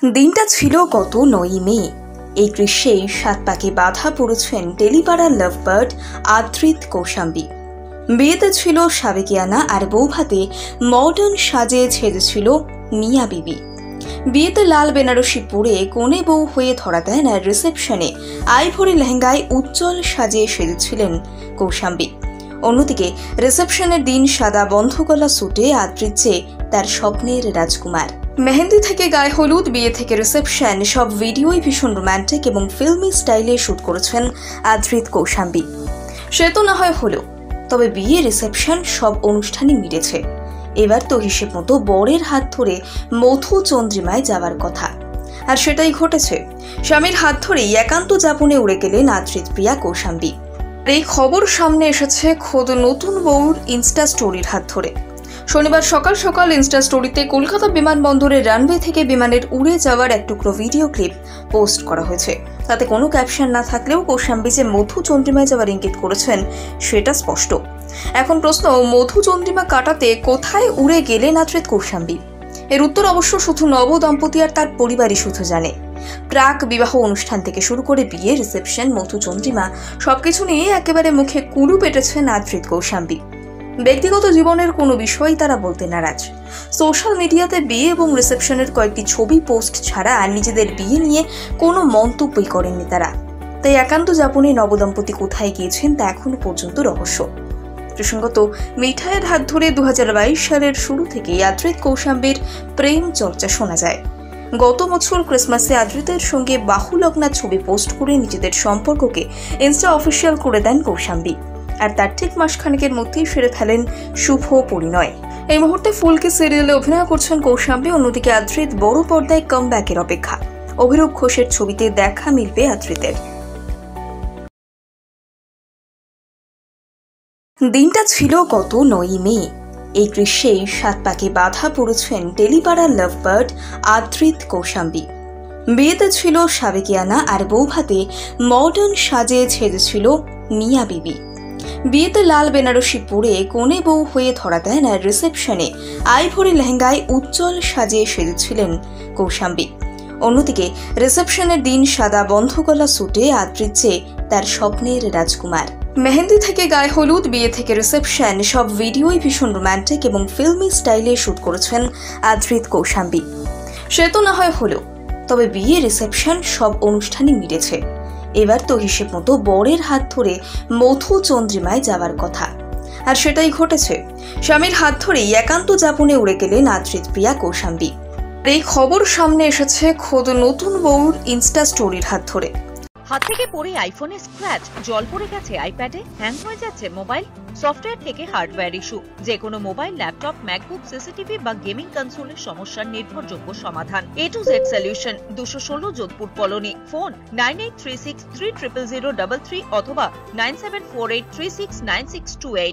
দিনটা ছিল গত ৯ই মে। এই গ্রীষ্মেই ৭ পাকে বাধা পড়েছেন টেলিপাড়ার লাভবার্ড আদ্রিত কৌশাম্বী। বিয়েতে ছিল সাবেকিয়ানা আর বৌভাতে মডার্ন সাজে ছেড়েছিল মিয়া বিবি। বিয়েতে লাল বেনারসি পরে কনে বউ হয়ে ধরা দেন আর রিসেপশনে আইভরি লেহেঙ্গায় উজ্জ্বল সাজে সেজেছিলেন কৌশাম্বী। অন্যদিকে রিসেপশনের দিন সাদা বন্ধ গলা স্যুটে আদ্রিত যে তার স্বপ্নের রাজকুমার। মেহেন্দি থেকে গায়ে হলুদ, বিয়ে থেকে রিসেপশন, সব ভিডিওই ভীষণ রোম্যান্টিক এবং ফিল্মি স্টাইলে শুট করেছেন আদ্রিত কৌশাম্বী। সে তো না হয় হলো, তবে বিয়ে রিসেপশন সব অনুষ্ঠানই মিটেছে। এবার তো হিসেব মতো বরের হাত ধরে মধু চন্দ্রিমায় যাওয়ার কথা, আর সেটাই ঘটেছে। স্বামীর হাত ধরেই একান্ত যাপনে উড়ে গেলেন আদ্রিত প্রিয়া কৌশাম্বী। এই খবর সামনে এসেছে খোদ নতুন বউর ইনস্টা স্টোরির হাত ধরে। শনিবার সকাল সকাল ইনস্টা স্টোরিতে কলকাতা বিমানবন্দরের রানওয়ে থেকে বিমানের উড়ে যাওয়ার এক টুকরো ভিডিও ক্লিপ পোস্ট করা হয়েছে। তাতে কোনো ক্যাপশন না থাকলেও কৌশাম্বী যে মধু চন্দ্রিমায় যাওয়ার ইঙ্গিত করেছেন সেটা স্পষ্ট। এখন প্রশ্ন, মধু চন্দ্রিমা কাটাতে কোথায় উড়ে গেলেন আদ্রিত কৌশাম্বী? এর উত্তর অবশ্য শুধু নব দম্পতি আর তার পরিবারই শুধু জানে। প্রাক বিবাহ অনুষ্ঠান থেকে শুরু করে বিয়ে, রিসেপশন, মধু চন্দ্রিমা সবকিছু নিয়ে একেবারে মুখে কুলু পেটেছেন আদ্রিত কৌশাম্বী। ব্যক্তিগত জীবনের কোনো বিষয়ই তারা বলতে নারাজ। সোশ্যাল মিডিয়াতে বিয়ে এবং রিসেপশনের কয়েকটি ছবি পোস্ট ছাড়া আর নিজেদের বিয়ে নিয়ে কোনো মন্তব্যই করেননি তারা। তাই একান্ত যাপনে নবদম্পতি কোথায় গিয়েছেন তা এখনো পর্যন্ত রহস্য। প্রসঙ্গত, মিঠাইয়ের হাত ধরে ২০২২ সালের শুরু থেকেই আদ্রিত কৌশাম্বীর প্রেম চর্চা শোনা যায়। গত বছর ক্রিসমাসে আদ্রিতের সঙ্গে বাহুলগ্না ছবি পোস্ট করে নিজেদের সম্পর্ককে ইনস্টা অফিসিয়াল করে দেন কৌশাম্বী। আর তার ঠিক মাসখানেকের মধ্যেই সেরে ফেলেন শুভ পরিণয়। এই মুহূর্তে ফুলকি সিরিয়ালে অভিনয় করছেন কৌশাম্বী। অন্যদিকে আদ্রিত বড় পর্দায় কামব্যাকের অপেক্ষা। অভিরূপ ঘোষের ছবিতে দেখা মিলবে আদ্রিতের। দিনটা ছিল গত ৯ই মে। এই গ্রীষ্মেই ৭ পাকে বাধা পড়েছেন টেলিপাড়ার লাভবার্ড আদ্রিত কৌশাম্বী। বিয়েতে ছিল সাবেকিয়ানা আর বৌভাতে মডার্ন সাজে ছেড়েছিল মিয়া বিবি। বিয়েতে লাল বেনারসি পরে কনে বউ হয়ে ধরা দেন আর রিসেপশনে আইভরি লেহেঙ্গায় উজ্জ্বল সাজে সেজেছিলেন কৌশাম্বী। অন্যদিকে রিসেপশনের দিন সাদা বন্ধ গলা স্যুটে আদ্রিত যে তার স্বপ্নের রাজকুমার। মেহেন্দি থেকে গায়ে হলুদ, বিয়ে থেকে রিসেপশন, সব ভিডিওই ভীষণ রোম্যান্টিক এবং ফিল্মি স্টাইলে শুট করেছেন আদ্রিত কৌশাম্বী। সে তো না হয় হলো, তবে বিয়ে রিসেপশন সব অনুষ্ঠানই মিটেছে। এবার তো হিসেব মতো বরের হাত ধরে মধু চন্দ্রিমায় যাওয়ার কথা, আর সেটাই ঘটেছে। স্বামীর হাত ধরেই একান্ত যাপনে উড়ে গেলেন আদ্রিত প্রিয়া কৌশাম্বী। এই খবর সামনে এসেছে খোদ নতুন বউর ইনস্টা স্টোরির হাত ধরে। হাত থেকে পড়ে আইফোনে স্ক্র্যাচ, জল পড়ে গেছে আইপ্যাডে, হ্যাং হয়ে যাচ্ছে মোবাইল, সফটওয়্যার থেকে হার্ডওয়্যার ইস্যু। যে কোনো মোবাইল, ল্যাপটপ, ম্যাকবুক, সিসিটিভি বা গেমিং কনসোলের সমস্যার নির্ভরযোগ্য সমাধান। A to Z solution, 216 Jodhpur colony. Phone 9836300033 অথবা 9748369628।